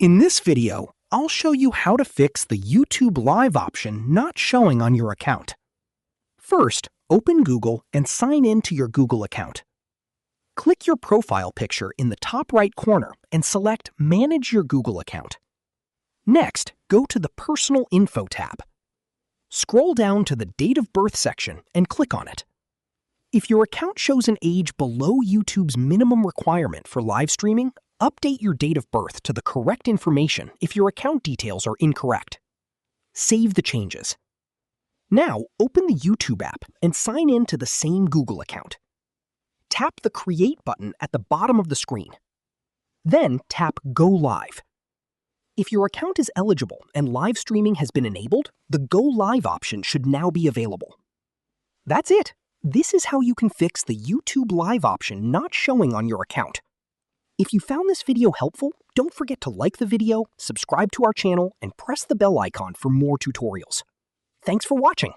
In this video, I'll show you how to fix the YouTube Live option not showing on your account. First, open Google and sign in to your Google account. Click your profile picture in the top right corner and select Manage your Google account. Next, go to the Personal Info tab. Scroll down to the Date of Birth section and click on it. If your account shows an age below YouTube's minimum requirement for live streaming, update your date of birth to the correct information if your account details are incorrect. Save the changes. Now, open the YouTube app and sign in to the same Google account. Tap the Create button at the bottom of the screen. Then tap Go Live. If your account is eligible and live streaming has been enabled, the Go Live option should now be available. That's it. This is how you can fix the YouTube Live option not showing on your account. If you found this video helpful, don't forget to like the video, subscribe to our channel, and press the bell icon for more tutorials. Thanks for watching.